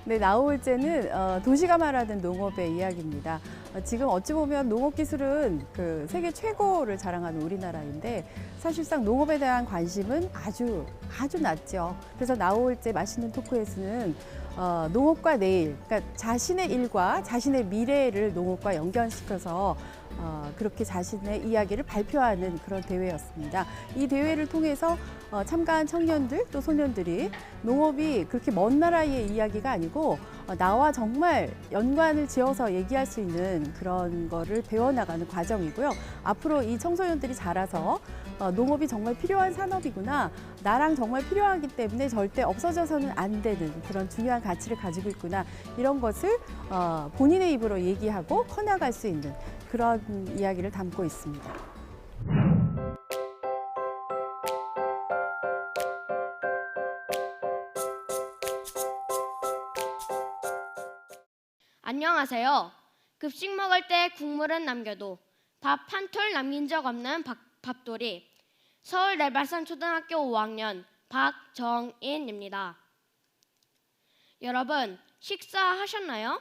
네, 나홀제는 도시가 말하는 농업의 이야기입니다. 지금 어찌 보면 농업 기술은 그 세계 최고를 자랑하는 우리나라인데 사실상 농업에 대한 관심은 아주 낮죠. 그래서 나홀제 맛있는 토크에서는 농업과 내일, 그러니까 자신의 일과 자신의 미래를 농업과 연결시켜서 그렇게 자신의 이야기를 발표하는 그런 대회였습니다. 이 대회를 통해서 참가한 청년들 또 소년들이 농업이 그렇게 먼 나라의 이야기가 아니고 나와 정말 연관을 지어서 얘기할 수 있는 그런 거를 배워나가는 과정이고요. 앞으로 이 청소년들이 자라서 농업이 정말 필요한 산업이구나, 나랑 정말 필요하기 때문에 절대 없어져서는 안 되는 그런 중요한 가치를 가지고 있구나, 이런 것을 본인의 입으로 얘기하고 커나갈 수 있는 그런 이야기를 담고 있습니다. 안녕하세요. 급식 먹을 때 국물은 남겨도 밥 한 톨 남긴 적 없는 밥돌이 서울 내발산 초등학교 5학년 박정인입니다. 여러분, 식사하셨나요?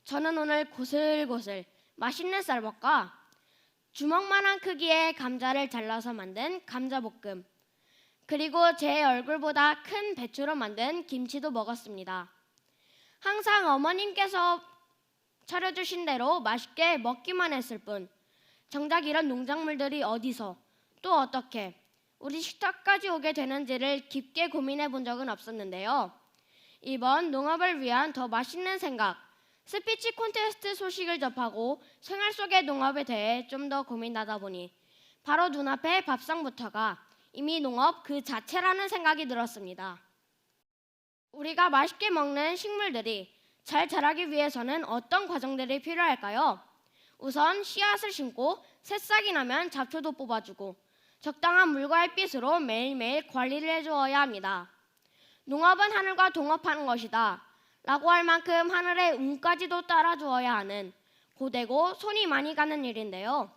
저는 오늘 고슬고슬 맛있는 쌀밥과 주먹만한 크기의 감자를 잘라서 만든 감자볶음, 그리고 제 얼굴보다 큰 배추로 만든 김치도 먹었습니다. 항상 어머님께서 차려주신 대로 맛있게 먹기만 했을 뿐 정작 이런 농작물들이 어디서 또 어떻게 우리 식탁까지 오게 되는지를 깊게 고민해 본 적은 없었는데요. 이번 농업을 위한 더 맛있는 생각, 스피치 콘테스트 소식을 접하고 생활 속의 농업에 대해 좀 더 고민하다 보니 바로 눈앞에 밥상부터가 이미 농업 그 자체라는 생각이 들었습니다. 우리가 맛있게 먹는 식물들이 잘 자라기 위해서는 어떤 과정들이 필요할까요? 우선 씨앗을 심고 새싹이 나면 잡초도 뽑아주고 적당한 물과 햇빛으로 매일매일 관리를 해주어야 합니다. 농업은 하늘과 동업하는 것이다 라고 할 만큼 하늘의 운까지도 따라주어야 하는 고되고 손이 많이 가는 일인데요.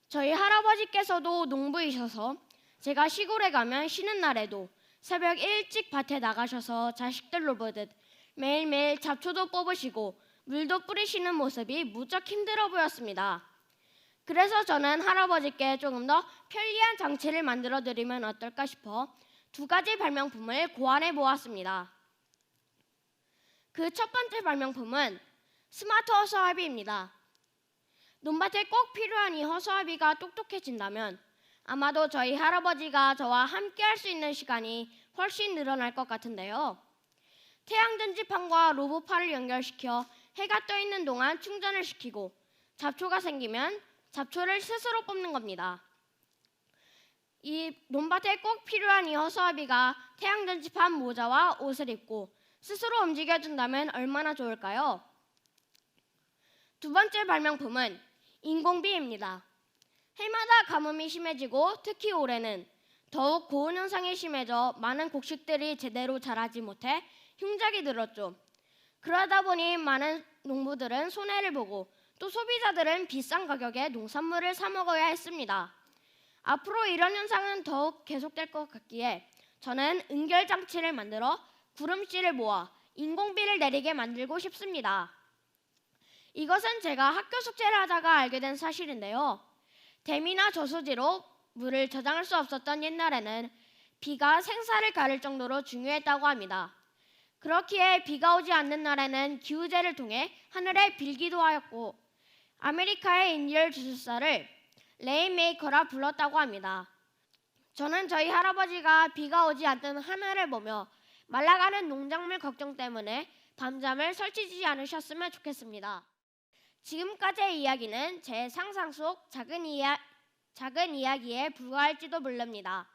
저희 할아버지께서도 농부이셔서 제가 시골에 가면 쉬는 날에도 새벽 일찍 밭에 나가셔서 자식들로 보듯 매일매일 잡초도 뽑으시고 물도 뿌리시는 모습이 무척 힘들어 보였습니다. 그래서 저는 할아버지께 조금 더 편리한 장치를 만들어 드리면 어떨까 싶어 2가지 발명품을 고안해 보았습니다. 그 첫 번째 발명품은 스마트 허수아비입니다. 논밭에 꼭 필요한 이 허수아비가 똑똑해진다면 아마도 저희 할아버지가 저와 함께 할 수 있는 시간이 훨씬 늘어날 것 같은데요. 태양전지판과 로봇팔을 연결시켜 해가 떠 있는 동안 충전을 시키고 잡초가 생기면 잡초를 스스로 뽑는 겁니다. 이 논밭에 꼭 필요한 이 허수아비가 태양전지판 모자와 옷을 입고 스스로 움직여준다면 얼마나 좋을까요? 2번째 발명품은 인공비입니다. 해마다 가뭄이 심해지고 특히 올해는 더욱 고온 현상이 심해져 많은 곡식들이 제대로 자라지 못해 흉작이 들었죠. 그러다 보니 많은 농부들은 손해를 보고 또 소비자들은 비싼 가격에 농산물을 사 먹어야 했습니다. 앞으로 이런 현상은 더욱 계속될 것 같기에 저는 은결장치를 만들어 구름씨를 모아 인공비를 내리게 만들고 싶습니다. 이것은 제가 학교 숙제를 하다가 알게 된 사실인데요. 댐이나 저수지로 물을 저장할 수 없었던 옛날에는 비가 생사를 가를 정도로 중요했다고 합니다. 그렇기에 비가 오지 않는 날에는 기우제를 통해 하늘에 빌기도 하였고 아메리카의 인디얼 주술사를 레인메이커라 불렀다고 합니다. 저는 저희 할아버지가 비가 오지 않는 하늘을 보며 말라가는 농작물 걱정 때문에 밤잠을 설치지 않으셨으면 좋겠습니다. 지금까지의 이야기는 제 상상 속 작은 이야기에 불과할지도 모릅니다.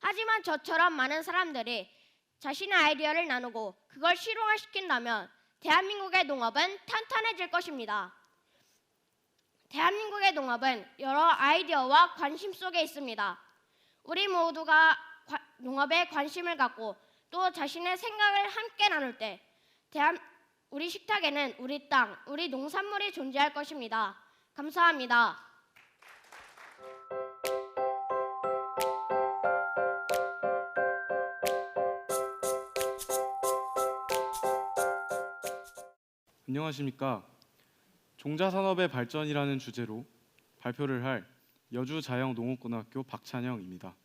하지만 저처럼 많은 사람들이 자신의 아이디어를 나누고 그걸 실용화시킨다면 대한민국의 농업은 탄탄해질 것입니다. 대한민국의 농업은 여러 아이디어와 관심 속에 있습니다. 우리 모두가 농업에 관심을 갖고 또 자신의 생각을 함께 나눌 때 우리 식탁에는 우리 땅, 우리 농산물이 존재할 것입니다. 감사합니다. 안녕하십니까. 종자산업의 발전이라는 주제로 발표를 할 여주자영농업고등학교 박찬영입니다.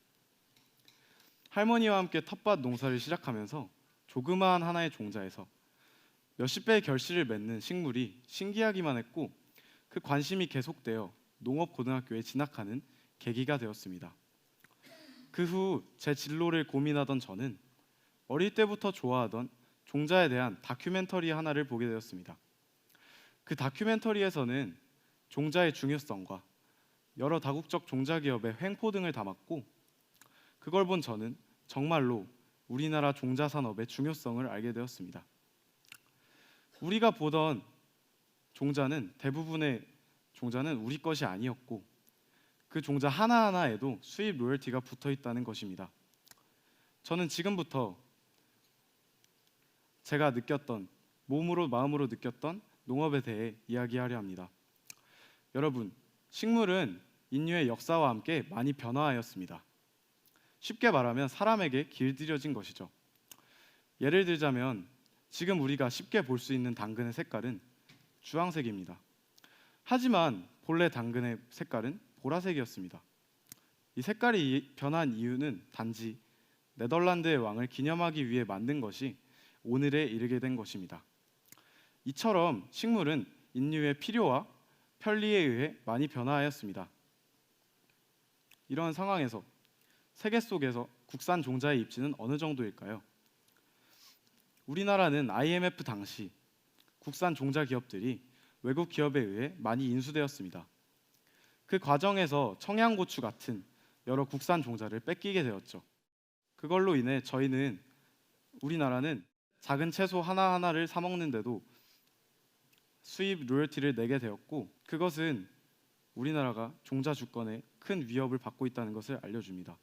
할머니와 함께 텃밭 농사를 시작하면서 조그마한 하나의 종자에서 몇십 배의 결실을 맺는 식물이 신기하기만 했고, 그 관심이 계속되어 농업고등학교에 진학하는 계기가 되었습니다. 그 후 제 진로를 고민하던 저는 어릴 때부터 좋아하던 종자에 대한 다큐멘터리 하나를 보게 되었습니다. 그 다큐멘터리에서는 종자의 중요성과 여러 다국적 종자 기업의 횡포 등을 담았고, 그걸 본 저는 정말로 우리나라 종자 산업의 중요성을 알게 되었습니다. 우리가 보던 종자는 대부분의 종자는 우리 것이 아니었고, 그 종자 하나하나에도 수입 로열티가 붙어 있다는 것입니다. 저는 지금부터 제가 느꼈던, 몸으로 마음으로 느꼈던 농업에 대해 이야기하려 합니다. 여러분, 식물은 인류의 역사와 함께 많이 변화하였습니다. 쉽게 말하면 사람에게 길들여진 것이죠. 예를 들자면 지금 우리가 쉽게 볼 수 있는 당근의 색깔은 주황색입니다. 하지만 본래 당근의 색깔은 보라색이었습니다. 이 색깔이 변한 이유는 단지 네덜란드의 왕을 기념하기 위해 만든 것이 오늘에 이르게 된 것입니다. 이처럼 식물은 인류의 필요와 편리에 의해 많이 변화하였습니다. 이런 상황에서 세계 속에서 국산 종자의 입지는 어느 정도일까요? 우리나라는 IMF 당시 국산 종자 기업들이 외국 기업에 의해 많이 인수되었습니다. 그 과정에서 청양고추 같은 여러 국산 종자를 뺏기게 되었죠. 그걸로 인해 우리나라는 작은 채소 하나하나를 사 먹는데도 수입 로열티를 내게 되었고, 그것은 우리나라가 종자 주권에 큰 위협을 받고 있다는 것을 알려줍니다.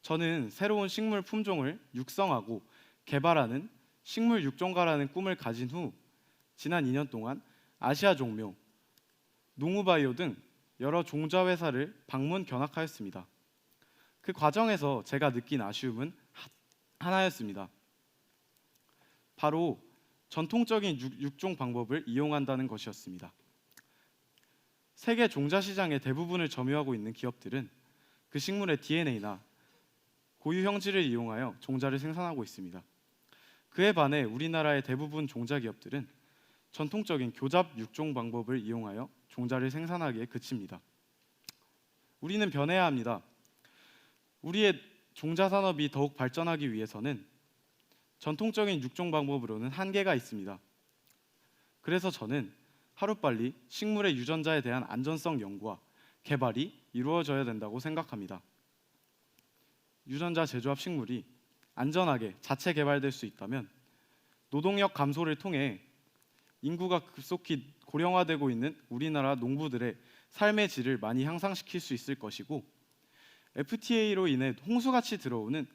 저는 새로운 식물 품종을 육성하고 개발하는 식물 육종가라는 꿈을 가진 후 지난 2년 동안 아시아 종묘, 농우바이오 등 여러 종자 회사를 방문 견학하였습니다. 그 과정에서 제가 느낀 아쉬움은 하나였습니다. 바로 전통적인 육종 방법을 이용한다는 것이었습니다. 세계 종자 시장의 대부분을 점유하고 있는 기업들은 그 식물의 DNA나 고유 형질을 이용하여 종자를 생산하고 있습니다. 그에 반해 우리나라의 대부분 종자 기업들은 전통적인 교잡 육종 방법을 이용하여 종자를 생산하기에 그칩니다. 우리는 변해야 합니다. 우리의 종자 산업이 더욱 발전하기 위해서는 전통적인 육종 방법으로는 한계가 있습니다. 그래서 저는 하루빨리 식물의 유전자에 대한 안전성 연구와 개발이 이루어져야 된다고 생각합니다. 유전자 제조합 식물이 안전하게 자체 개발될 수 있다면 노동력 감소를 통해 인구가 급속히 고령화되고 있는 우리나라 농부들의 삶의 질을 많이 향상시킬 수 있을 것이고, FTA로 인해 홍수같이 들어오는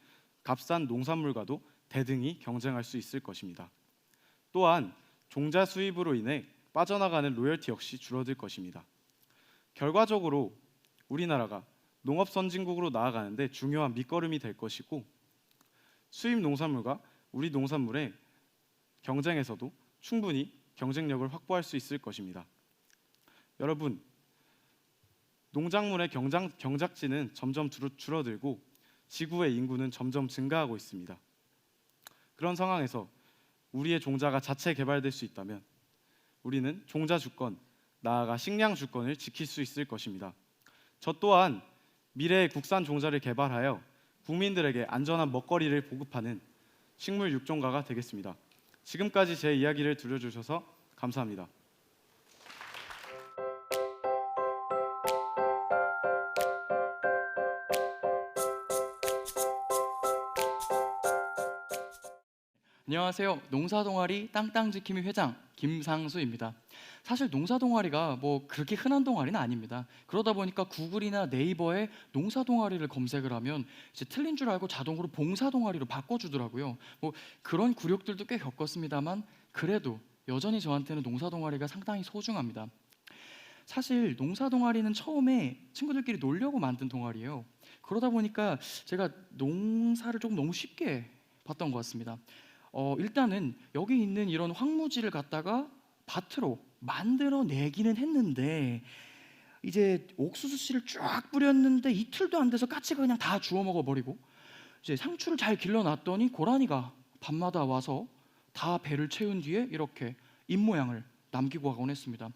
값싼 농산물과도 대등히 경쟁할 수 있을 것입니다. 또한 종자 수입으로 인해 빠져나가는 로열티 역시 줄어들 것입니다. 결과적으로 우리나라가 농업 선진국으로 나아가는데 중요한 밑거름이 될 것이고, 수입 농산물과 우리 농산물의 경쟁에서도 충분히 경쟁력을 확보할 수 있을 것입니다. 여러분, 농작물의 경작지는 점점 줄어들고 지구의 인구는 점점 증가하고 있습니다. 그런 상황에서 우리의 종자가 자체 개발될 수 있다면 우리는 종자 주권, 나아가 식량 주권을 지킬 수 있을 것입니다. 저 또한 미래의 국산 종자를 개발하여 국민들에게 안전한 먹거리를 보급하는 식물 육종가가 되겠습니다. 지금까지 제 이야기를 들려주셔서 감사합니다. 안녕하세요. 농사동아리 땅땅지킴이 회장 김상수입니다. 사실 농사동아리가 뭐 그렇게 흔한 동아리는 아닙니다. 그러다 보니까 구글이나 네이버에 농사동아리를 검색을 하면 이제 틀린 줄 알고 자동으로 봉사동아리로 바꿔주더라고요. 뭐 그런 굴욕들도 꽤 겪었습니다만 그래도 여전히 저한테는 농사동아리가 상당히 소중합니다. 사실 농사동아리는 처음에 친구들끼리 놀려고 만든 동아리예요. 그러다 보니까 제가 농사를 조금 너무 쉽게 봤던 것 같습니다. 일단은 여기 있는 이런 황무지를 갖다가 밭으로 만들어내기는 했는데 이제 옥수수 씨를 쫙 뿌렸는데 이틀도 안 돼서 까치가 그냥 다 주워 먹어버리고, 이제 상추를 잘 길러놨더니 고라니가 밤마다 와서 다 배를 채운 뒤에 이렇게 입모양을 남기고 가곤 했습니다.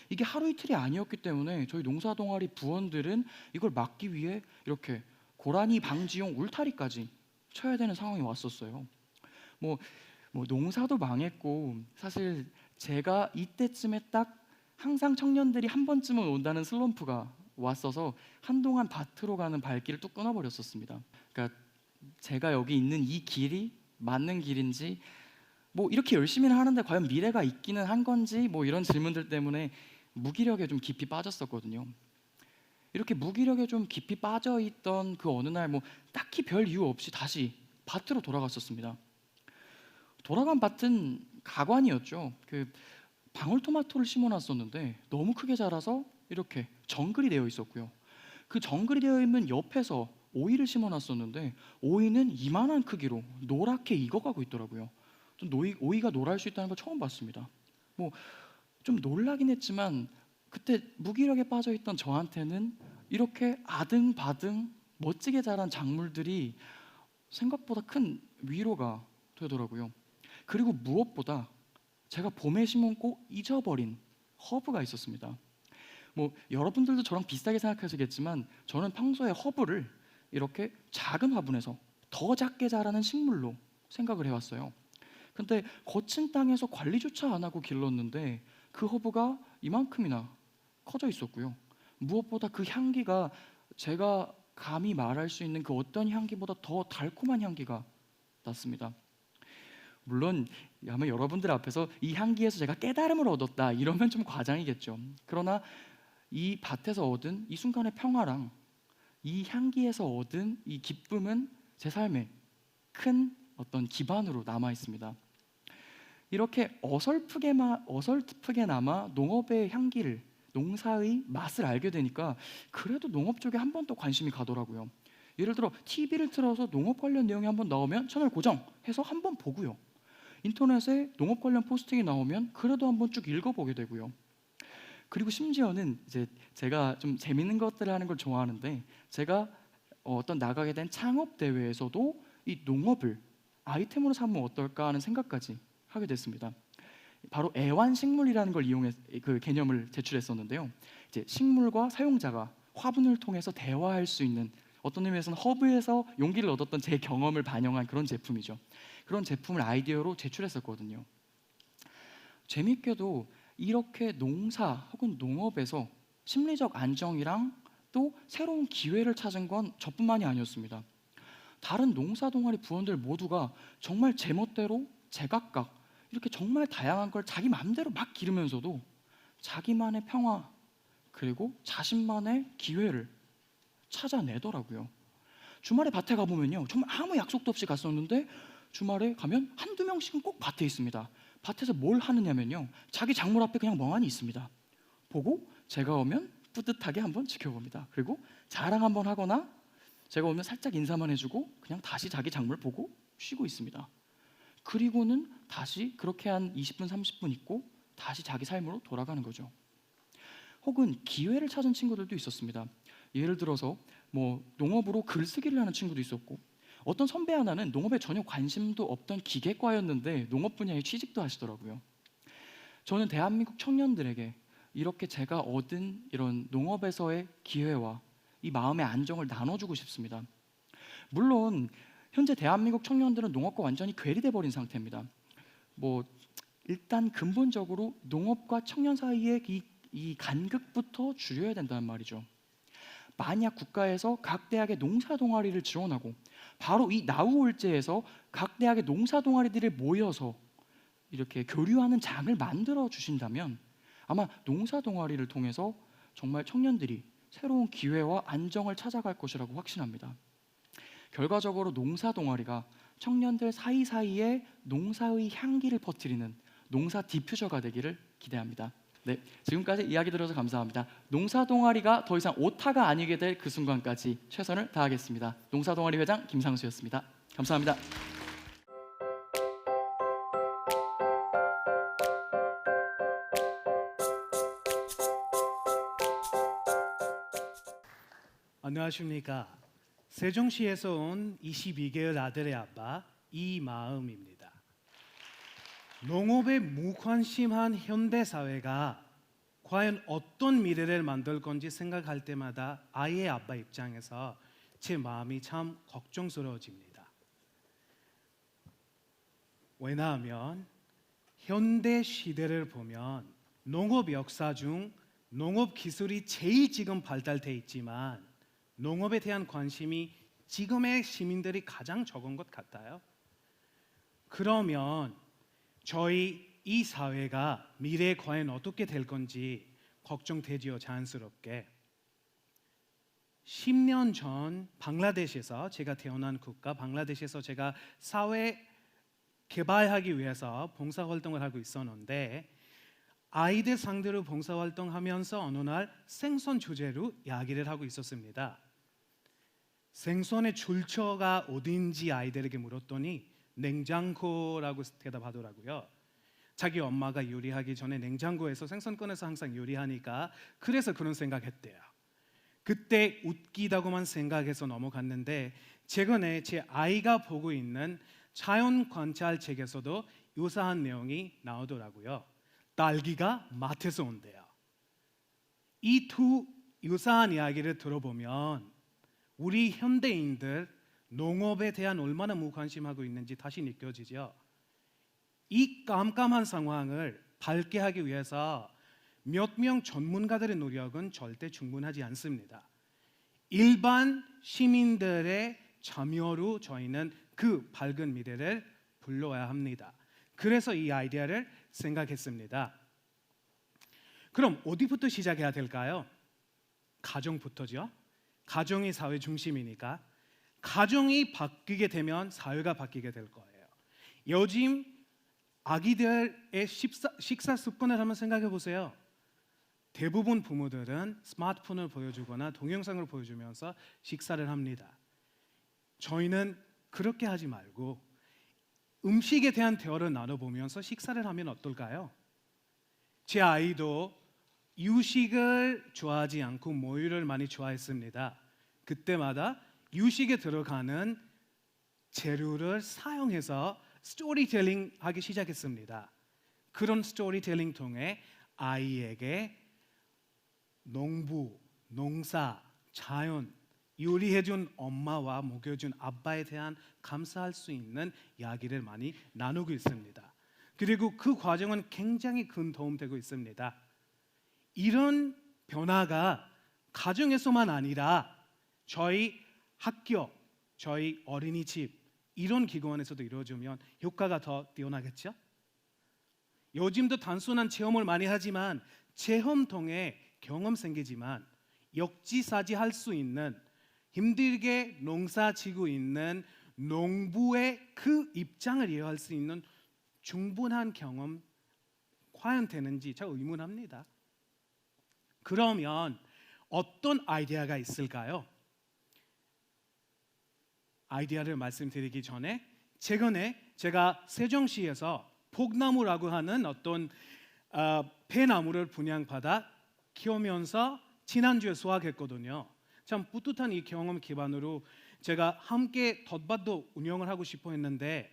이게 하루 이틀이 아니었기 때문에 저희 농사 동아리 부원들은 이걸 막기 위해 이렇게 고라니 방지용 울타리까지 쳐야 되는 상황이 왔었어요. 뭐 농사도 망했고, 사실 제가 이때쯤에 딱 항상 청년들이 한 번쯤은 온다는 슬럼프가 왔어서 한동안 밭으로 가는 발길을 뚝 끊어버렸었습니다. 그러니까 제가 여기 있는 이 길이 맞는 길인지, 뭐 이렇게 열심히는 하는데 과연 미래가 있기는 한 건지, 뭐 이런 질문들 때문에 무기력에 좀 깊이 빠졌었거든요. 이렇게 무기력에 좀 깊이 빠져 있던 그 어느 날, 뭐 딱히 별 이유 없이 다시 밭으로 돌아갔었습니다. 돌아간 밭은 가관이었죠. 그 방울토마토를 심어놨었는데 너무 크게 자라서 이렇게 정글이 되어 있었고요. 그 정글이 되어 있는 옆에서 오이를 심어놨었는데 오이는 이만한 크기로 노랗게 익어가고 있더라고요. 좀 오이가 노랄 수 있다는 걸 처음 봤습니다. 뭐 좀 놀라긴 했지만 그때 무기력에 빠져있던 저한테는 이렇게 아등바등 멋지게 자란 작물들이 생각보다 큰 위로가 되더라고요. 그리고 무엇보다 제가 봄에 심고 잊어버린 허브가 있었습니다. 뭐 여러분들도 저랑 비슷하게 생각하시겠지만 저는 평소에 허브를 이렇게 작은 화분에서 더 작게 자라는 식물로 생각을 해왔어요. 근데 거친 땅에서 관리조차 안 하고 길렀는데 그 허브가 이만큼이나 커져 있었고요. 무엇보다 그 향기가 제가 감히 말할 수 있는 그 어떤 향기보다 더 달콤한 향기가 났습니다. 물론 아마 여러분들 앞에서 이 향기에서 제가 깨달음을 얻었다 이러면 좀 과장이겠죠. 그러나 이 밭에서 얻은 이 순간의 평화랑 이 향기에서 얻은 이 기쁨은 제 삶에 큰 어떤 기반으로 남아 있습니다. 이렇게 어설프게나마 농업의 향기를, 농사의 맛을 알게 되니까 그래도 농업 쪽에 한 번 더 관심이 가더라고요. 예를 들어 TV를 틀어서 농업 관련 내용이 한번 나오면 채널 고정해서 한번 보고요. 인터넷에 농업 관련 포스팅이 나오면 그래도 한번 쭉 읽어보게 되고요. 그리고 심지어는 이제 제가 좀 재밌는 것들을 하는 걸 좋아하는데, 제가 어떤 나가게 된 창업 대회에서도 이 농업을 아이템으로 삼으면 어떨까 하는 생각까지 하게 됐습니다. 바로 애완식물이라는 걸 이용해 그 개념을 제출했었는데요. 이제 식물과 사용자가 화분을 통해서 대화할 수 있는, 어떤 의미에서는 허브에서 용기를 얻었던 제 경험을 반영한 그런 제품이죠. 그런 제품을 아이디어로 제출했었거든요. 재밌게도 이렇게 농사 혹은 농업에서 심리적 안정이랑 또 새로운 기회를 찾은 건 저뿐만이 아니었습니다. 다른 농사 동아리 부원들 모두가 정말 제멋대로 제각각 이렇게 정말 다양한 걸 자기 마음대로 막 기르면서도 자기만의 평화 그리고 자신만의 기회를 찾아내더라고요. 주말에 밭에 가보면요, 정말 아무 약속도 없이 갔었는데 주말에 가면 한두 명씩은 꼭 밭에 있습니다. 밭에서 뭘 하느냐면요, 자기 작물 앞에 그냥 멍하니 있습니다. 보고 제가 오면 뿌듯하게 한번 지켜봅니다. 그리고 자랑 한번 하거나 제가 오면 살짝 인사만 해주고 그냥 다시 자기 작물 보고 쉬고 있습니다. 그리고는 다시 그렇게 한 20분 30분 있고 다시 자기 삶으로 돌아가는 거죠. 혹은 기회를 찾은 친구들도 있었습니다. 예를 들어서 뭐 농업으로 글쓰기를 하는 친구도 있었고, 어떤 선배 하나는 농업에 전혀 관심도 없던 기계과였는데 농업 분야에 취직도 하시더라고요. 저는 대한민국 청년들에게 이렇게 제가 얻은 이런 농업에서의 기회와 이 마음의 안정을 나눠주고 싶습니다. 물론 현재 대한민국 청년들은 농업과 완전히 괴리돼 버린 상태입니다. 뭐 일단 근본적으로 농업과 청년 사이의 이 간극부터 줄여야 된다는 말이죠. 만약 국가에서 각 대학의 농사 동아리를 지원하고 바로 이 나우올제에서 각 대학의 농사 동아리들을 모여서 이렇게 교류하는 장을 만들어 주신다면 아마 농사 동아리를 통해서 정말 청년들이 새로운 기회와 안정을 찾아갈 것이라고 확신합니다. 결과적으로 농사 동아리가 청년들 사이사이에 농사의 향기를 퍼뜨리는 농사 디퓨저가 되기를 기대합니다. 네, 지금까지 이야기 들어서 감사합니다. 농사 동아리가 더 이상 오타가 아니게 될 그 순간까지 최선을 다하겠습니다. 농사 동아리 회장 김상수였습니다. 감사합니다. 안녕하십니까. 세종시에서 온 22개월 아들의 아빠 이마음입니다. 농업에 무관심한 현대 사회가 과연 어떤 미래를 만들 건지 생각할 때마다 아이의 아빠 입장에서 제 마음이 참 걱정스러워집니다. 왜냐하면 현대 시대를 보면 농업 역사 중 농업 기술이 제일 지금 발달돼 있지만 농업에 대한 관심이 지금의 시민들이 가장 적은 것 같아요. 그러면 저희 이 사회가 미래에 과연 어떻게 될 건지 걱정되지요, 자연스럽게. 10년 전 방글라데시에서, 제가 태어난 국가 방글라데시에서 제가 사회 개발하기 위해서 봉사활동을 하고 있었는데 아이들 상대로 봉사활동하면서 어느 날 생선 주제로 이야기를 하고 있었습니다. 생선의 출처가 어딘지 아이들에게 물었더니 냉장고라고 대답하더라고요. 자기 엄마가 요리하기 전에 냉장고에서 생선 꺼내서 항상 요리하니까 그래서 그런 생각했대요. 그때 웃기다고만 생각해서 넘어갔는데 최근에 제 아이가 보고 있는 자연 관찰 책에서도 유사한 내용이 나오더라고요. 딸기가 마트에서 온대요. 이 두 유사한 이야기를 들어보면 우리 현대인들 농업에 대한 얼마나 무관심하고 있는지 다시 느껴지죠. 이 깜깜한 상황을 밝게 하기 위해서 몇 명 전문가들의 노력은 절대 충분하지 않습니다. 일반 시민들의 참여로 저희는 그 밝은 미래를 불러와야 합니다. 그래서 이 아이디어를 생각했습니다. 그럼 어디부터 시작해야 될까요? 가정부터죠. 가정이 사회 중심이니까 가정이 바뀌게 되면 사회가 바뀌게 될 거예요. 요즘 아기들의 식사 습관을 한번 생각해 보세요. 대부분 부모들은 스마트폰을 보여주거나 동영상을 보여주면서 식사를 합니다. 저희는 그렇게 하지 말고 음식에 대한 대화를 나눠보면서 식사를 하면 어떨까요? 제 아이도 유식을 좋아하지 않고 모유를 많이 좋아했습니다. 그때마다 유식에 들어가는 재료를 사용해서 스토리텔링 하기 시작했습니다. 그런 스토리텔링 통해 아이에게 농부, 농사, 자연, 요리해준 엄마와 먹여준 아빠에 대한 감사할 수 있는 이야기를 많이 나누고 있습니다. 그리고 그 과정은 굉장히 큰 도움 되고 있습니다. 이런 변화가 가정에서만 아니라 저희 학교, 저희 어린이집 이런 기관에서도 이루어지면 효과가 더 뛰어나겠죠? 요즘도 단순한 체험을 많이 하지만 체험 통해 경험 생기지만 역지사지할 수 있는 힘들게 농사 지고 있는 농부의 그 입장을 이해할 수 있는 충분한 경험 과연 되는지 제가 의문합니다. 그러면 어떤 아이디어가 있을까요? 아이디어를 말씀드리기 전에 최근에 제가 세종시에서 복나무라고 하는 어떤 배나무를 분양받아 키우면서 지난주에 수확했거든요. 참 뿌듯한 이 경험 기반으로 제가 함께 덧밭도 운영을 하고 싶어 했는데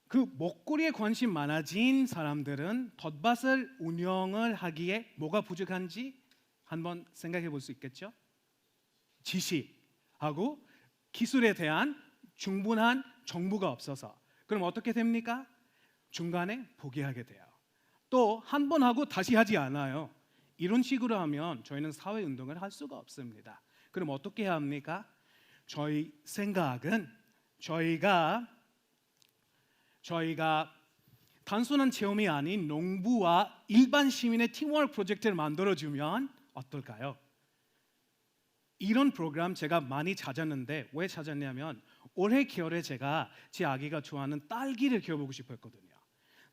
그 먹거리에 관심 많아진 사람들은 덧밭을 운영을 하기에 뭐가 부족한지 한번 생각해 볼 수 있겠죠? 지식하고 기술에 대한 충분한 정보가 없어서 그럼 어떻게 됩니까? 중간에 포기하게 돼요. 또 한 번 하고 다시 하지 않아요. 이런 식으로 하면 저희는 사회운동을 할 수가 없습니다. 그럼 어떻게 해야 합니까? 저희 생각은 저희가 단순한 체험이 아닌 농부와 일반 시민의 팀워크 프로젝트를 만들어주면 어떨까요? 이런 프로그램 제가 많이 찾았는데 왜 찾았냐면 올해 겨울에 제가 제 아기가 좋아하는 딸기를 키워보고 싶어 했거든요.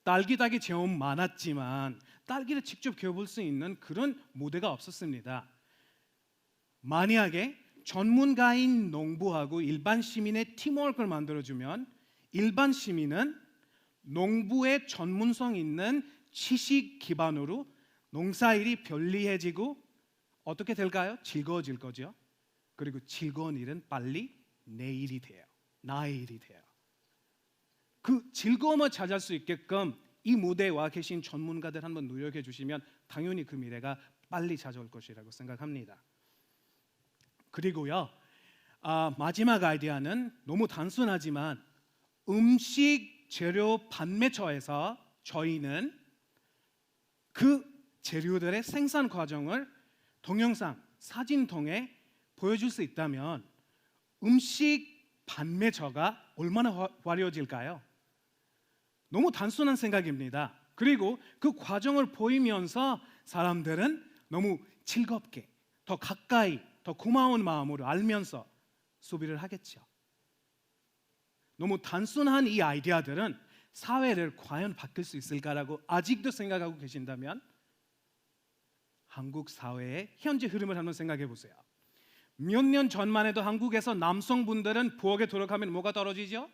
딸기 따기 체험 많았지만 딸기를 직접 키워볼 수 있는 그런 무대가 없었습니다. 만약에 전문가인 농부하고 일반 시민의 팀워크를 만들어주면 일반 시민은 농부의 전문성 있는 지식 기반으로 농사일이 편리해지고 어떻게 될까요? 즐거워질 거죠. 그리고 즐거운 일은 빨리 내일이 돼요. 나의 일이 돼요. 그 즐거움을 찾을 수 있게끔 이 무대에 와 계신 전문가들 한번 노력해 주시면 당연히 그 미래가 빨리 찾아올 것이라고 생각합니다. 그리고요, 마지막 아이디어는 너무 단순하지만 음식 재료 판매처에서 저희는 그 재료들의 생산 과정을 동영상, 사진 통해 보여줄 수 있다면 음식 판매처가 얼마나 화려해질까요? 너무 단순한 생각입니다. 그리고 그 과정을 보이면서 사람들은 너무 즐겁게, 더 가까이, 더 고마운 마음으로 알면서 소비를 하겠죠. 너무 단순한 이 아이디어들은 사회를 과연 바꿀 수 있을까라고 아직도 생각하고 계신다면 한국 사회의 현재 흐름을 한번 생각해 보세요. 몇 년 전만 해도 한국에서 남성분들은 부엌에 들어가면 뭐가 떨어지죠?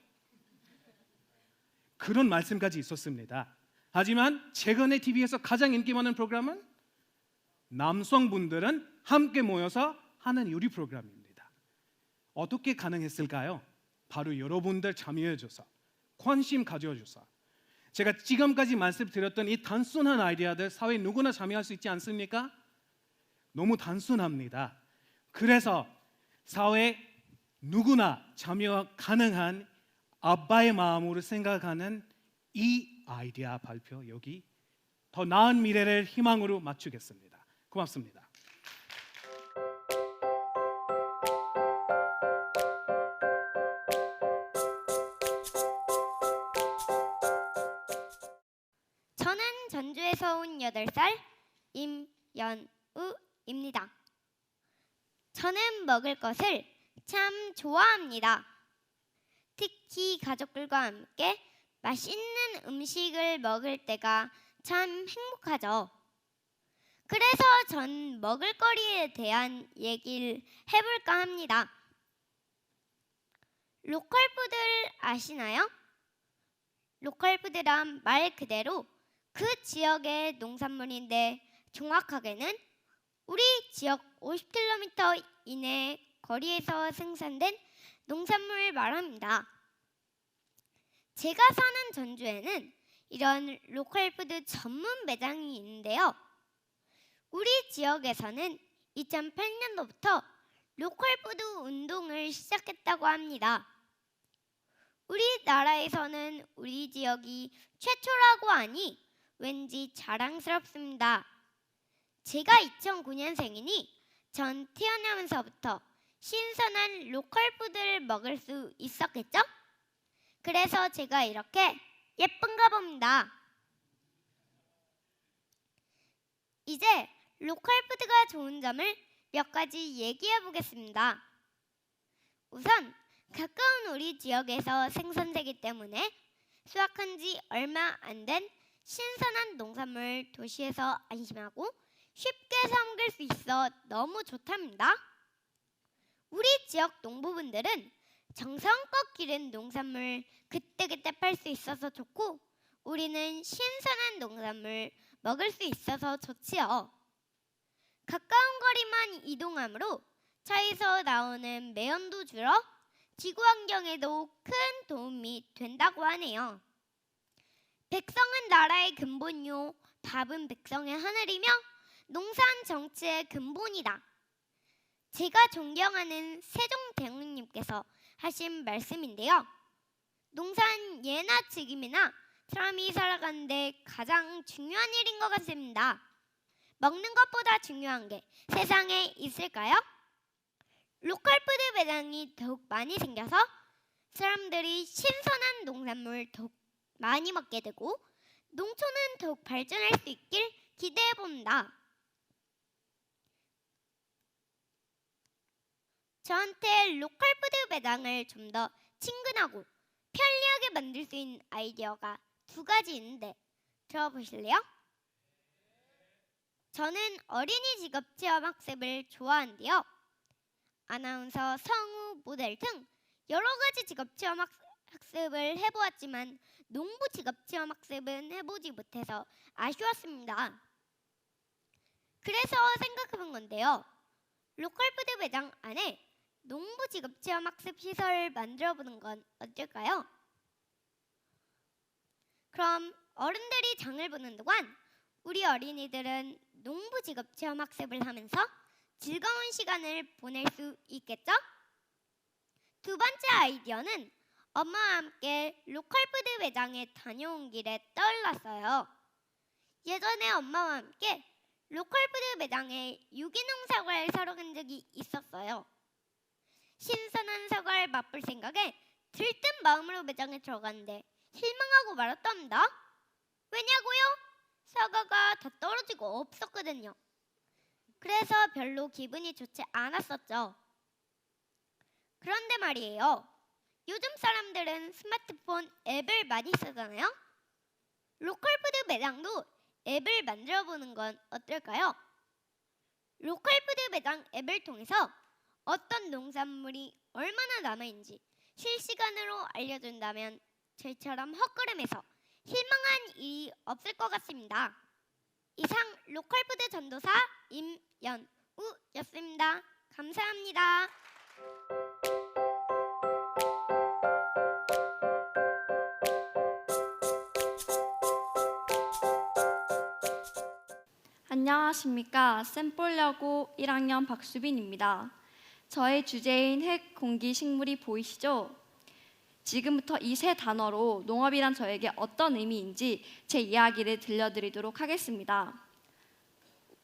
그런 말씀까지 있었습니다. 하지만 최근에 TV에서 가장 인기 많은 프로그램은 남성분들은 함께 모여서 하는 요리 프로그램입니다. 어떻게 가능했을까요? 바로 여러분들 참여해줘서, 관심 가져줘서. 제가 지금까지 말씀드렸던 이 단순한 아이디어들 사회 누구나 참여할 수 있지 않습니까? 너무 단순합니다. 그래서 사회 누구나 참여 가능한 아빠의 마음으로 생각하는 이 아이디어 발표 여기 더 나은 미래를 희망으로 맞추겠습니다. 고맙습니다. 저는 전주에서 온 8살 임연우입니다. 저는 먹을 것을 참 좋아합니다. 특히 가족들과 함께 맛있는 음식을 먹을 때가 참 행복하죠. 그래서 전 먹을거리에 대한 얘기를 해볼까 합니다. 로컬푸드를 아시나요? 로컬푸드란 말 그대로 그 지역의 농산물인데 정확하게는 우리 지역 50km 이내 거리에서 생산된 농산물을 말합니다. 제가 사는 전주에는 이런 로컬푸드 전문 매장이 있는데요. 우리 지역에서는 2008년도부터 로컬푸드 운동을 시작했다고 합니다. 우리나라에서는 우리 지역이 최초라고 하니 왠지 자랑스럽습니다. 제가 2009년생이니 전 태어나면서부터 신선한 로컬푸드를 먹을 수 있었겠죠? 그래서 제가 이렇게 예쁜가 봅니다. 이제 로컬푸드가 좋은 점을 몇 가지 얘기해 보겠습니다. 우선 가까운 우리 지역에서 생산되기 때문에 수확한 지 얼마 안 된 신선한 농산물 도시에서 안심하고 쉽게 사 먹을 수 있어 너무 좋답니다. 우리 지역 농부분들은 정성껏 기른 농산물 그때그때 팔 수 있어서 좋고 우리는 신선한 농산물 먹을 수 있어서 좋지요. 가까운 거리만 이동함으로 차에서 나오는 매연도 줄어 지구 환경에도 큰 도움이 된다고 하네요. 백성은 나라의 근본이요 밥은 백성의 하늘이며 농사는 정치의 근본이다. 제가 존경하는 세종대왕님께서 하신 말씀인데요. 농사는 예나 지금이나 사람이 살아가는데 가장 중요한 일인 것 같습니다. 먹는 것보다 중요한 게 세상에 있을까요? 로컬푸드 매장이 더욱 많이 생겨서 사람들이 신선한 농산물 더욱 많이 먹게 되고 농촌은 더욱 발전할 수 있길 기대해 봅니다. 저한테 로컬푸드 매장을 좀 더 친근하고 편리하게 만들 수 있는 아이디어가 2가지 있는데 들어보실래요? 저는 어린이 직업 체험 학습을 좋아하는데요. 아나운서, 성우, 모델 등 여러 가지 직업 체험 학습을 해보았지만 농부 직업 체험 학습은 해보지 못해서 아쉬웠습니다. 그래서 생각해본 건데요. 로컬푸드 매장 안에 농부 직업 체험 학습 시설을 만들어 보는 건 어떨까요? 그럼 어른들이 장을 보는 동안 우리 어린이들은 농부 직업 체험 학습을 하면서 즐거운 시간을 보낼 수 있겠죠? 두 번째 아이디어는 엄마와 함께 로컬푸드 매장에 다녀온 길에 떠올랐어요. 예전에 엄마와 함께 로컬푸드 매장에 유기농 사과를 사러 간 적이 있었어요. 신선한 사과를 맛볼 생각에 들뜬 마음으로 매장에 들어갔는데 실망하고 말았답니다. 왜냐고요? 사과가 다 떨어지고 없었거든요. 그래서 별로 기분이 좋지 않았었죠. 그런데 말이에요. 요즘 사람들은 스마트폰 앱을 많이 쓰잖아요. 로컬푸드 매장도 앱을 만들어 보는 건 어떨까요? 로컬푸드 매장 앱을 통해서 어떤 농산물이 얼마나 남아있는지 실시간으로 알려준다면 저희처럼 헛걸음해서 실망한 일이 없을 것 같습니다. 이상 로컬푸드 전도사 임연우였습니다. 감사합니다. 안녕하십니까. 샘볼여고 1학년 박수빈입니다. 저의 주제인 흙, 공기, 식물이 보이시죠? 지금부터 이 세 단어로 농업이란 저에게 어떤 의미인지 제 이야기를 들려드리도록 하겠습니다.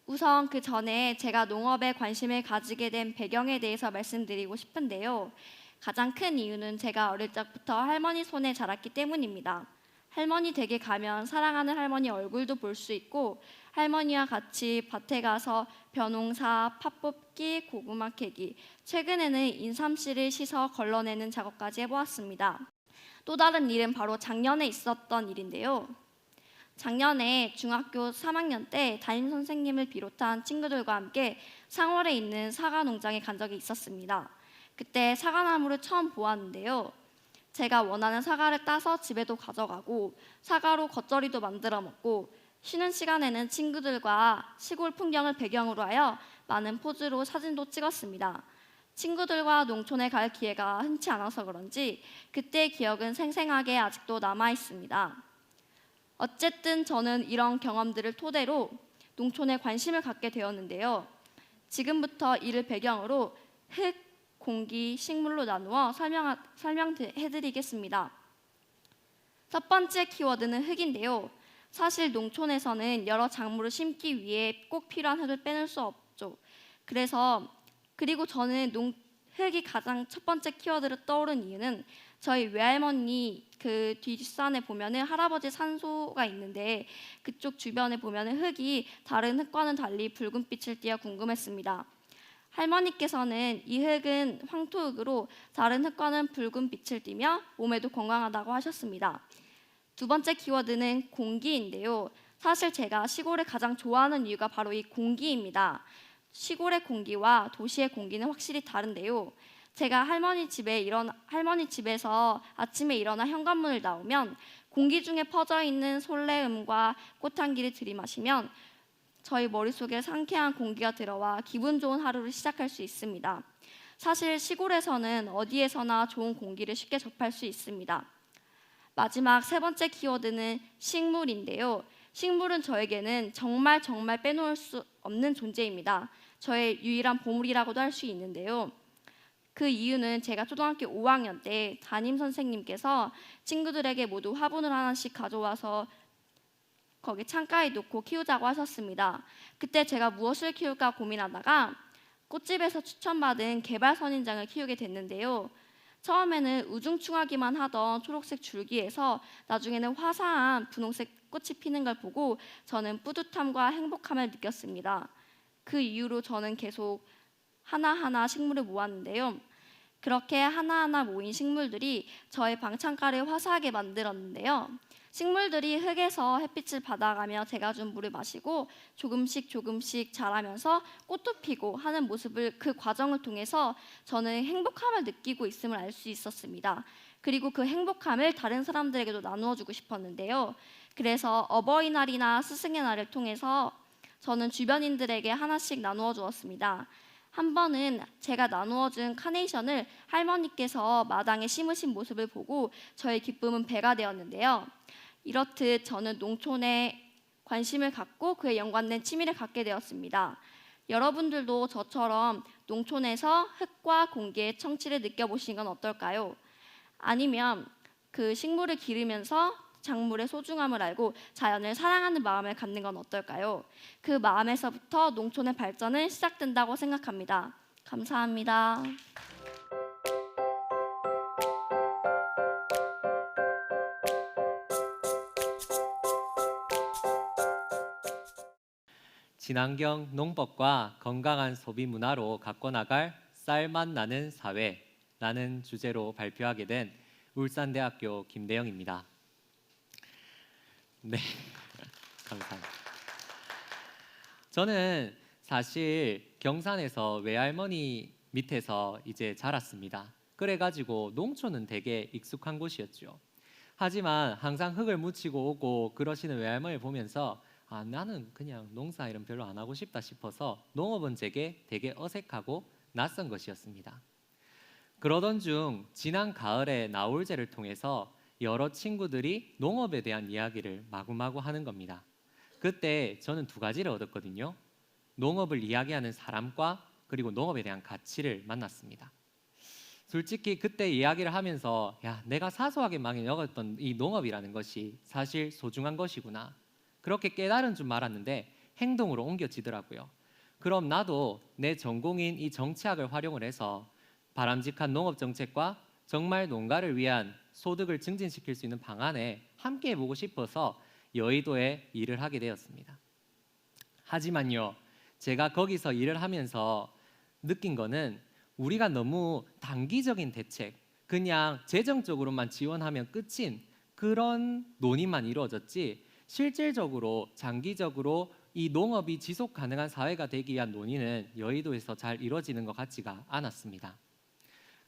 우선 그 전에 제가 농업에 관심을 가지게 된 배경에 대해서 말씀드리고 싶은데요. 가장 큰 이유는 제가 어릴 적부터 할머니 손에 자랐기 때문입니다. 할머니 댁에 가면 사랑하는 할머니 얼굴도 볼 수 있고 할머니와 같이 밭에 가서 벼농사, 팥 뽑기, 고구마 캐기, 최근에는 인삼씨를 씻어 걸러내는 작업까지 해보았습니다. 또 다른 일은 바로 작년에 있었던 일인데요. 작년에 중학교 3학년 때 담임 선생님을 비롯한 친구들과 함께 상월에 있는 사과 농장에 간 적이 있었습니다. 그때 사과나무를 처음 보았는데요. 제가 원하는 사과를 따서 집에도 가져가고 사과로 겉절이도 만들어 먹고 쉬는 시간에는 친구들과 시골 풍경을 배경으로 하여 많은 포즈로 사진도 찍었습니다. 친구들과 농촌에 갈 기회가 흔치 않아서 그런지 그때의 기억은 생생하게 아직도 남아 있습니다. 어쨌든 저는 이런 경험들을 토대로 농촌에 관심을 갖게 되었는데요. 지금부터 이를 배경으로 흙, 공기, 식물로 나누어 설명해드리겠습니다. 첫 번째 키워드는 흙인데요. 사실 농촌에서는 여러 작물을 심기 위해 꼭 필요한 흙을 빼놓을 수 없죠. 그리고 저는 흙이 가장 첫 번째 키워드로 떠오른 이유는 저희 외할머니 그 뒷산에 보면은 할아버지 산소가 있는데 그쪽 주변에 보면은 흙이 다른 흙과는 달리 붉은빛을 띠어 궁금했습니다. 할머니께서는 이 흙은 황토흙으로 다른 흙과는 붉은 빛을 띠며 몸에도 건강하다고 하셨습니다. 두 번째 키워드는 공기인데요. 사실 제가 시골을 가장 좋아하는 이유가 바로 이 공기입니다. 시골의 공기와 도시의 공기는 확실히 다른데요. 제가 할머니 집에서 아침에 일어나 현관문을 나오면 공기 중에 퍼져 있는 솔레음과 꽃향기를 들이마시면 저희 머릿속에 상쾌한 공기가 들어와 기분 좋은 하루를 시작할 수 있습니다. 사실 시골에서는 어디에서나 좋은 공기를 쉽게 접할 수 있습니다. 마지막 세 번째 키워드는 식물인데요. 식물은 저에게는 정말 빼놓을 수 없는 존재입니다. 저의 유일한 보물이라고도 할 수 있는데요. 그 이유는 제가 초등학교 5학년 때 담임 선생님께서 친구들에게 모두 화분을 하나씩 가져와서 거기 창가에 놓고 키우자고 하셨습니다. 그때 제가 무엇을 키울까 고민하다가 꽃집에서 추천받은 개발선인장을 키우게 됐는데요. 처음에는 우중충하기만 하던 초록색 줄기에서 나중에는 화사한 분홍색 꽃이 피는 걸 보고 저는 뿌듯함과 행복함을 느꼈습니다. 그 이후로 저는 계속 하나하나 식물을 모았는데요. 그렇게 하나하나 모인 식물들이 저의 방창가를 화사하게 만들었는데요. 식물들이 흙에서 햇빛을 받아가며 제가 준 물을 마시고 조금씩 자라면서 꽃도 피고 하는 모습을 그 과정을 통해서 저는 행복함을 느끼고 있음을 알 수 있었습니다. 그리고 그 행복함을 다른 사람들에게도 나누어 주고 싶었는데요. 그래서 어버이날이나 스승의 날을 통해서 저는 주변인들에게 하나씩 나누어 주었습니다. 한 번은 제가 나누어준 카네이션을 할머니께서 마당에 심으신 모습을 보고 저의 기쁨은 배가 되었는데요. 이렇듯 저는 농촌에 관심을 갖고 그에 연관된 취미를 갖게 되었습니다. 여러분들도 저처럼 농촌에서 흙과 공기의 청취를 느껴보신 건 어떨까요? 아니면 그 식물을 기르면서 작물의 소중함을 알고 자연을 사랑하는 마음을 갖는 건 어떨까요? 그 마음에서부터 농촌의 발전은 시작된다고 생각합니다. 감사합니다. 친환경 농법과 건강한 소비 문화로 갖고 나갈 쌀맛 나는 사회라는 주제로 발표하게 된 울산대학교 김대영입니다. 네, 감사합니다. 저는 사실 경산에서 외할머니 밑에서 이제 자랐습니다. 그래가지고 농촌은 되게 익숙한 곳이었죠. 하지만 항상 흙을 묻히고 오고 그러시는 외할머니를 보면서 나는 그냥 농사 이런 별로 안 하고 싶다 싶어서 농업은 제게 되게 어색하고 낯선 것이었습니다. 그러던 중 지난 가을에 나올제를 통해서 여러 친구들이 농업에 대한 이야기를 마구마구 하는 겁니다. 그때 저는 두 가지를 얻었거든요. 농업을 이야기하는 사람과 그리고 농업에 대한 가치를 만났습니다. 솔직히 그때 이야기를 하면서 내가 사소하게 많이 여겼던 이 농업이라는 것이 사실 소중한 것이구나. 그렇게 깨달은 줄 알았는데 행동으로 옮겨지더라고요. 그럼 나도 내 전공인 이 정치학을 활용을 해서 바람직한 농업 정책과 정말 농가를 위한 소득을 증진시킬 수 있는 방안에 함께 해보고 싶어서 여의도에 일을 하게 되었습니다. 하지만요, 제가 거기서 일을 하면서 느낀 거는 우리가 너무 단기적인 대책, 그냥 재정적으로만 지원하면 끝인 그런 논의만 이루어졌지 실질적으로 장기적으로 이 농업이 지속 가능한 사회가 되기 위한 논의는 여의도에서 잘 이루어지는 것 같지가 않았습니다.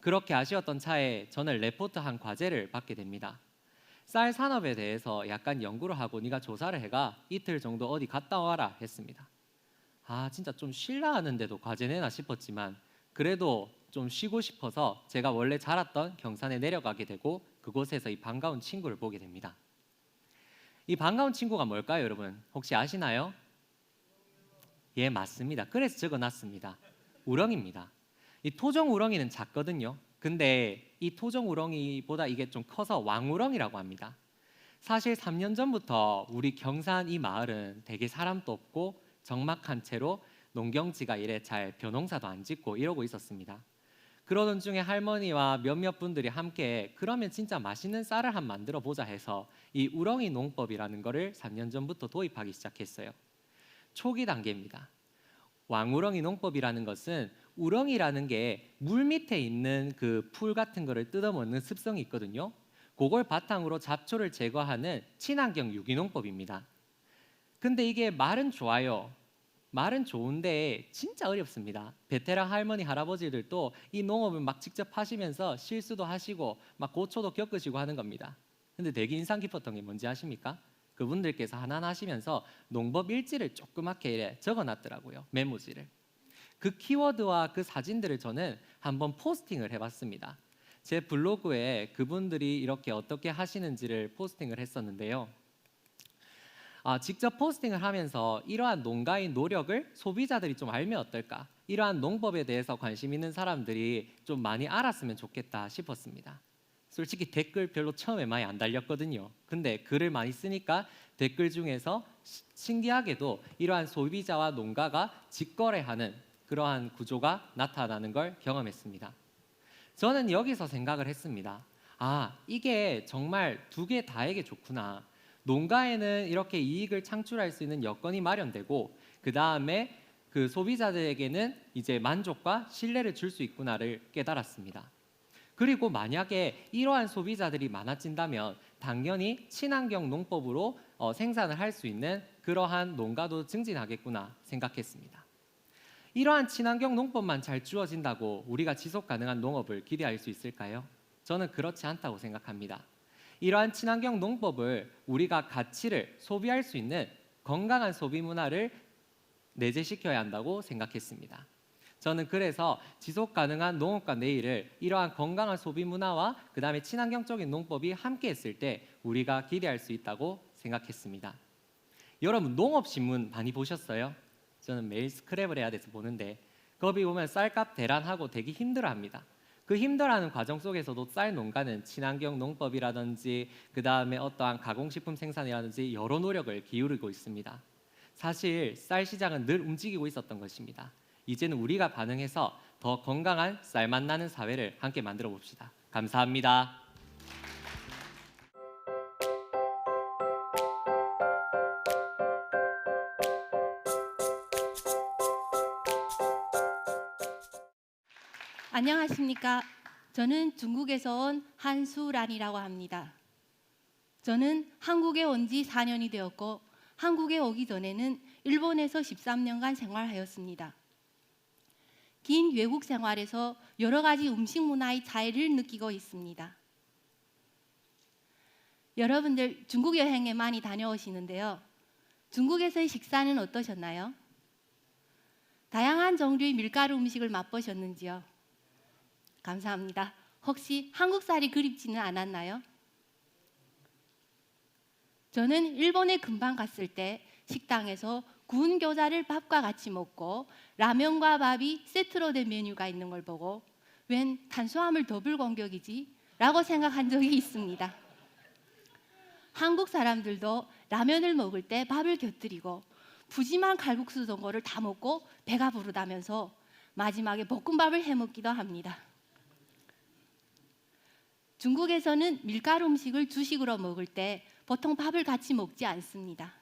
그렇게 아쉬웠던 차에 저는 레포트 한 과제를 받게 됩니다. 쌀 산업에 대해서 약간 연구를 하고 네가 조사를 해가 이틀 정도 어디 갔다 와라 했습니다. 진짜 좀 쉴라 하는데도 과제 내나 싶었지만 그래도 좀 쉬고 싶어서 제가 원래 자랐던 경산에 내려가게 되고 그곳에서 이 반가운 친구를 보게 됩니다. 이 반가운 친구가 뭘까요, 여러분? 혹시 아시나요? 예, 맞습니다. 그래서 적어놨습니다. 우렁입니다. 이 토종 우렁이는 작거든요. 근데 이 토종 우렁이보다 이게 좀 커서 왕우렁이라고 합니다. 사실 3년 전부터 우리 경산 이 마을은 되게 사람도 없고 적막한 채로 농경지가 이래 잘 벼농사도 안 짓고 이러고 있었습니다. 그러던 중에 할머니와 몇몇 분들이 함께 그러면 진짜 맛있는 쌀을 한번 만들어 보자 해서 이 우렁이 농법이라는 거를 3년 전부터 도입하기 시작했어요. 초기 단계입니다. 왕우렁이 농법이라는 것은 우렁이라는 게 물 밑에 있는 그 풀 같은 거를 뜯어먹는 습성이 있거든요. 그걸 바탕으로 잡초를 제거하는 친환경 유기농법입니다. 근데 이게 말은 좋아요. 말은 좋은데 진짜 어렵습니다. 베테랑 할머니 할아버지들도 이 농업을 막 직접 하시면서 실수도 하시고 막 고초도 겪으시고 하는 겁니다. 근데 되게 인상 깊었던 게 뭔지 아십니까? 그분들께서 하나하나 하시면서 농법 일지를 조그맣게 적어놨더라고요. 메모지를. 그 키워드와 그 사진들을 저는 한번 포스팅을 해봤습니다. 제 블로그에 그분들이 이렇게 어떻게 하시는지를 포스팅을 했었는데요. 직접 포스팅을 하면서 이러한 농가의 노력을 소비자들이 좀 알면 어떨까? 이러한 농법에 대해서 관심 있는 사람들이 좀 많이 알았으면 좋겠다 싶었습니다. 솔직히 댓글 별로 처음에 많이 안 달렸거든요. 근데 글을 많이 쓰니까 댓글 중에서 신기하게도 이러한 소비자와 농가가 직거래하는 그러한 구조가 나타나는 걸 경험했습니다. 저는 여기서 생각을 했습니다. 이게 정말 두 개 다에게 좋구나. 농가에는 이렇게 이익을 창출할 수 있는 여건이 마련되고 그 다음에 그 소비자들에게는 이제 만족과 신뢰를 줄 수 있구나를 깨달았습니다. 그리고 만약에 이러한 소비자들이 많아진다면 당연히 친환경 농법으로 생산을 할 수 있는 그러한 농가도 증진하겠구나 생각했습니다. 이러한 친환경 농법만 잘 주어진다고 우리가 지속 가능한 농업을 기대할 수 있을까요? 저는 그렇지 않다고 생각합니다. 이러한 친환경 농법을 우리가 가치를 소비할 수 있는 건강한 소비 문화를 내재시켜야 한다고 생각했습니다. 저는 그래서 지속 가능한 농업과 내일을 이러한 건강한 소비 문화와 그다음에 친환경적인 농법이 함께 했을 때 우리가 기대할 수 있다고 생각했습니다. 여러분 농업 신문 많이 보셨어요? 저는 매일 스크랩을 해야 돼서 보는데 거기 보면 쌀값 대란하고 되게 힘들어합니다. 그 힘들어하는 과정 속에서도 쌀 농가는 친환경 농법이라든지 그다음에 어떠한 가공식품 생산이라든지 여러 노력을 기울이고 있습니다. 사실 쌀 시장은 늘 움직이고 있었던 것입니다. 이제는 우리가 반응해서 더 건강한 쌀 맛 나는 사회를 함께 만들어 봅시다. 감사합니다. 안녕하십니까. 저는 중국에서 온 한수란이라고 합니다. 저는 한국에 온 지 4년이 되었고 한국에 오기 전에는 일본에서 13년간 생활하였습니다. 긴 외국 생활에서 여러 가지 음식 문화의 차이를 느끼고 있습니다. 여러분들 중국 여행에 많이 다녀오시는데요. 중국에서의 식사는 어떠셨나요? 다양한 종류의 밀가루 음식을 맛보셨는지요? 감사합니다. 혹시 한국살이 그립지는 않았나요? 저는 일본에 금방 갔을 때 식당에서 구운 겨자를 밥과 같이 먹고 라면과 밥이 세트로 된 메뉴가 있는 걸 보고 웬 탄수화물 더블 공격이지? 라고 생각한 적이 있습니다. 한국 사람들도 라면을 먹을 때 밥을 곁들이고 푸짐한 칼국수 전골을 다 먹고 배가 부르다면서 마지막에 볶음밥을 해먹기도 합니다. 중국에서는 밀가루 음식을 주식으로 먹을 때 보통 밥을 같이 먹지 않습니다.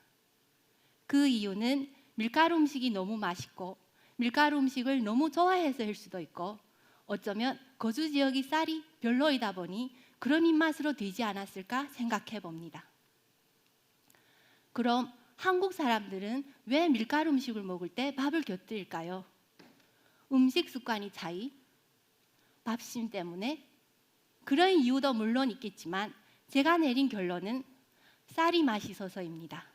그 이유는 밀가루 음식이 너무 맛있고 밀가루 음식을 너무 좋아해서일 수도 있고 어쩌면 거주 지역이 쌀이 별로이다 보니 그런 입맛으로 되지 않았을까 생각해 봅니다. 그럼 한국 사람들은 왜 밀가루 음식을 먹을 때 밥을 곁들일까요? 음식 습관이 차이? 밥심 때문에? 그런 이유도 물론 있겠지만 제가 내린 결론은 쌀이 맛있어서입니다.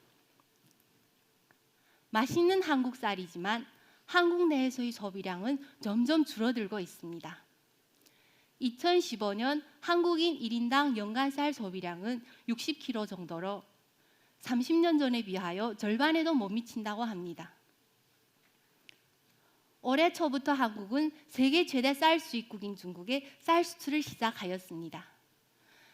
맛있는 한국 쌀이지만 한국 내에서의 소비량은 점점 줄어들고 있습니다. 2015년 한국인 1인당 연간 쌀 소비량은 60kg 정도로 30년 전에 비하여 절반에도 못 미친다고 합니다. 올해 초부터 한국은 세계 최대 쌀 수입국인 중국에 쌀 수출을 시작하였습니다.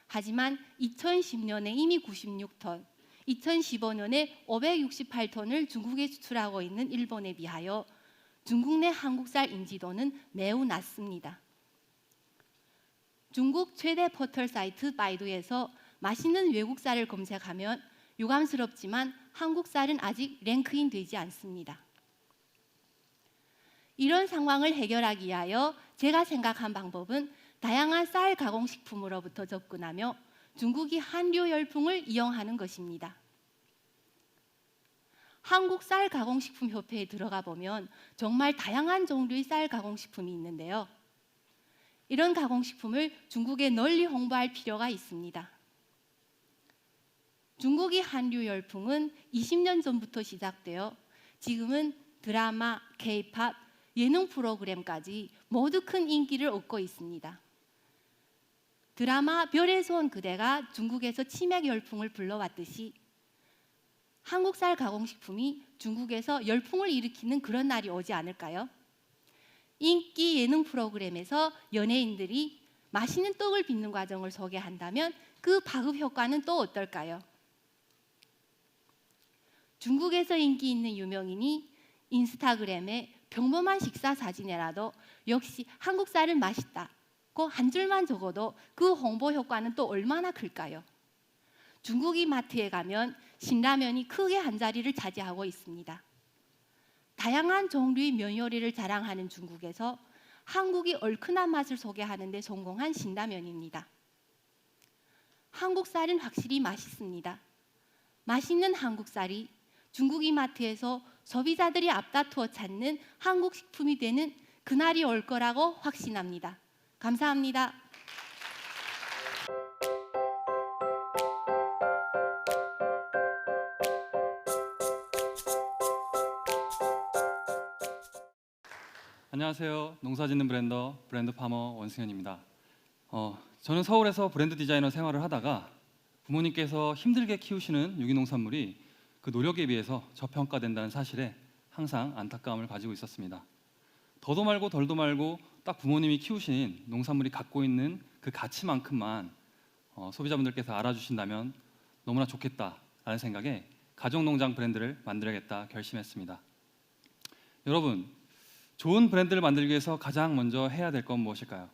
하지만 2010년에 이미 96톤, 2015년에 568톤을 중국에 수출하고 있는 일본에 비하여 중국 내 한국 쌀 인지도는 매우 낮습니다. 중국 최대 포털 사이트 바이두에서 맛있는 외국 쌀을 검색하면 유감스럽지만 한국 쌀은 아직 랭크인 되지 않습니다. 이런 상황을 해결하기 위하여 제가 생각한 방법은 다양한 쌀 가공식품으로부터 접근하며 중국이 한류 열풍을 이용하는 것입니다. 한국 쌀 가공식품 협회에 들어가 보면 정말 다양한 종류의 쌀 가공식품이 있는데요. 이런 가공식품을 중국에 널리 홍보할 필요가 있습니다. 중국의 한류 열풍은 20년 전부터 시작되어 지금은 드라마, K-팝, 예능 프로그램까지 모두 큰 인기를 얻고 있습니다. 드라마 별에서 온 그대가 중국에서 치맥 열풍을 불러왔듯이 한국 쌀 가공식품이 중국에서 열풍을 일으키는 그런 날이 오지 않을까요? 인기 예능 프로그램에서 연예인들이 맛있는 떡을 빚는 과정을 소개한다면 그 파급 효과는 또 어떨까요? 중국에서 인기 있는 유명인이 인스타그램에 평범한 식사 사진에라도 역시 한국 쌀은 맛있다고 한 줄만 적어도 그 홍보 효과는 또 얼마나 클까요? 중국이 마트에 가면 신라면이 크게 한 자리를 차지하고 있습니다. 다양한 종류의 면 요리를 자랑하는 중국에서 한국이 얼큰한 맛을 소개하는 데 성공한 신라면입니다. 한국 쌀은 확실히 맛있습니다. 맛있는 한국 쌀이 중국 이마트에서 소비자들이 앞다투어 찾는 한국 식품이 되는 그날이 올 거라고 확신합니다. 감사합니다. 안녕하세요. 농사짓는 브랜드 파머 원승현입니다. 저는 서울에서 브랜드 디자이너 생활을 하다가 부모님께서 힘들게 키우시는 유기농산물이 그 노력에 비해서 저평가된다는 사실에 항상 안타까움을 가지고 있었습니다. 더도 말고 덜도 말고 딱 부모님이 키우신 농산물이 갖고 있는 그 가치만큼만 소비자분들께서 알아주신다면 너무나 좋겠다라는 생각에 가족농장 브랜드를 만들어야겠다 결심했습니다. 여러분, 좋은 브랜드를 만들기 위해서 가장 먼저 해야 될 건 무엇일까요?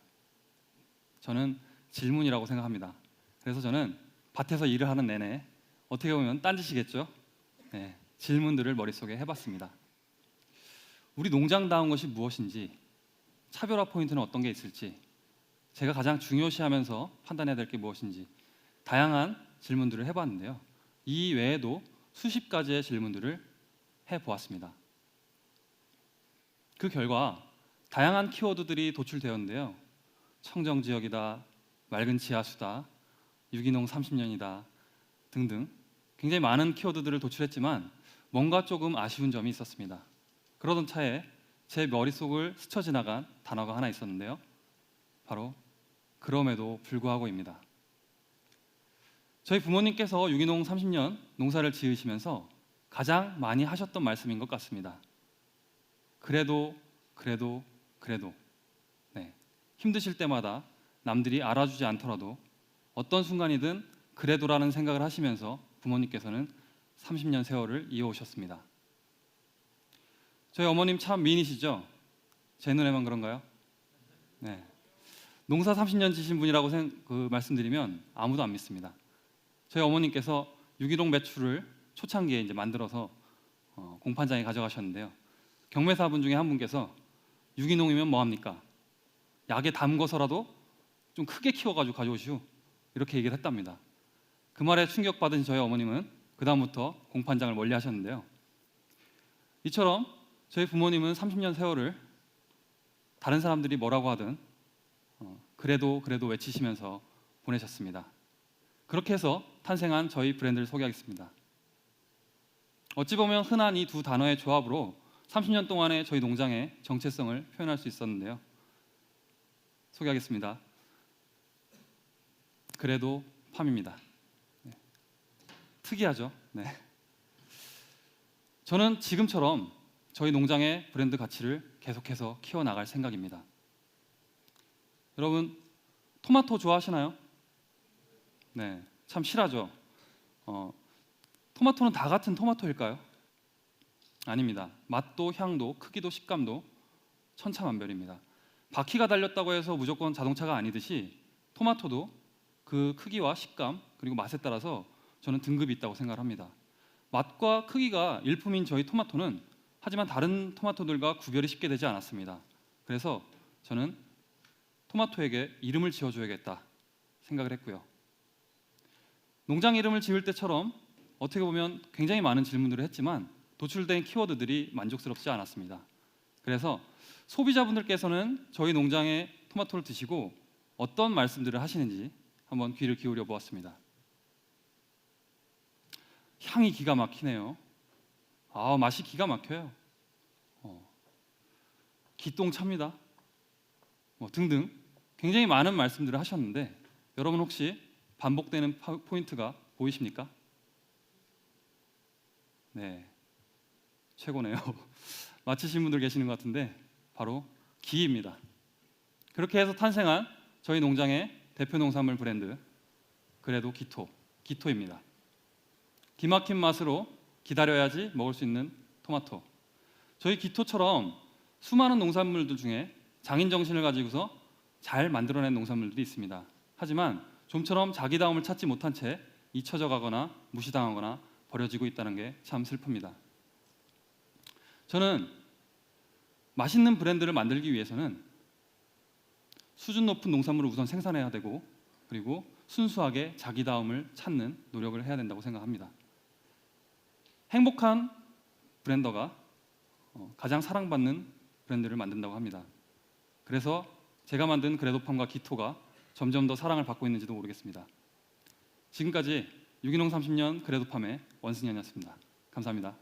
저는 질문이라고 생각합니다. 그래서 저는 밭에서 일을 하는 내내 어떻게 보면 딴짓이겠죠? 네, 질문들을 머릿속에 해봤습니다. 우리 농장다운 것이 무엇인지, 차별화 포인트는 어떤 게 있을지, 제가 가장 중요시하면서 판단해야 될 게 무엇인지 다양한 질문들을 해봤는데요. 이 외에도 수십 가지의 질문들을 해보았습니다. 그 결과 다양한 키워드들이 도출되었는데요. 청정지역이다, 맑은 지하수다, 유기농 30년이다 등등 굉장히 많은 키워드들을 도출했지만 뭔가 조금 아쉬운 점이 있었습니다. 그러던 차에 제 머릿속을 스쳐 지나간 단어가 하나 있었는데요. 바로 그럼에도 불구하고입니다. 저희 부모님께서 유기농 30년 농사를 지으시면서 가장 많이 하셨던 말씀인 것 같습니다. 그래도. 네. 힘드실 때마다 남들이 알아주지 않더라도 어떤 순간이든 그래도라는 생각을 하시면서 부모님께서는 30년 세월을 이어오셨습니다. 저희 어머님 참 미인이시죠? 제 눈에만 그런가요? 네. 농사 30년 지신 분이라고 말씀드리면 아무도 안 믿습니다. 저희 어머님께서 유기농 매출을 초창기에 이제 만들어서 공판장에 가져가셨는데요. 경매사분 중에 한 분께서 유기농이면 뭐합니까? 약에 담궈서라도 좀 크게 키워가지고 가져오시오, 이렇게 얘기를 했답니다. 그 말에 충격받은 저희 어머님은 그 다음부터 공판장을 멀리 하셨는데요. 이처럼 저희 부모님은 30년 세월을 다른 사람들이 뭐라고 하든 그래도 외치시면서 보내셨습니다. 그렇게 해서 탄생한 저희 브랜드를 소개하겠습니다. 어찌 보면 흔한 이 두 단어의 조합으로 30년 동안의 저희 농장의 정체성을 표현할 수 있었는데요. 소개하겠습니다. 그래도 팜입니다. 네. 특이하죠? 네. 저는 지금처럼 저희 농장의 브랜드 가치를 계속해서 키워나갈 생각입니다. 여러분, 토마토 좋아하시나요? 네, 참 실하죠? 토마토는 다 같은 토마토일까요? 아닙니다. 맛도 향도 크기도 식감도 천차만별입니다. 바퀴가 달렸다고 해서 무조건 자동차가 아니듯이 토마토도 그 크기와 식감 그리고 맛에 따라서 저는 등급이 있다고 생각합니다. 맛과 크기가 일품인 저희 토마토는 하지만 다른 토마토들과 구별이 쉽게 되지 않았습니다. 그래서 저는 토마토에게 이름을 지어줘야겠다 생각을 했고요. 농장 이름을 지을 때처럼 어떻게 보면 굉장히 많은 질문들을 했지만 도출된 키워드들이 만족스럽지 않았습니다. 그래서 소비자분들께서는 저희 농장의 토마토를 드시고 어떤 말씀들을 하시는지 한번 귀를 기울여 보았습니다. 향이 기가 막히네요. 맛이 기가 막혀요. 기똥차입니다. 등등 굉장히 많은 말씀들을 하셨는데 여러분 혹시 반복되는 포인트가 보이십니까? 네, 최고네요. 맞히신 분들 계시는 것 같은데 바로 기입니다. 그렇게 해서 탄생한 저희 농장의 대표 농산물 브랜드 그래도 기토입니다. 기막힌 맛으로 기다려야지 먹을 수 있는 토마토. 저희 기토처럼 수많은 농산물들 중에 장인 정신을 가지고서 잘 만들어낸 농산물들이 있습니다. 하지만 좀처럼 자기다움을 찾지 못한 채 잊혀져 가거나 무시당하거나 버려지고 있다는 게 참 슬픕니다. 저는 맛있는 브랜드를 만들기 위해서는 수준 높은 농산물을 우선 생산해야 되고 그리고 순수하게 자기다움을 찾는 노력을 해야 된다고 생각합니다. 행복한 브랜더가 가장 사랑받는 브랜드를 만든다고 합니다. 그래서 제가 만든 그래도팜과 기토가 점점 더 사랑을 받고 있는지도 모르겠습니다. 지금까지 유기농 30년 그래도팜의 원승현이었습니다. 감사합니다.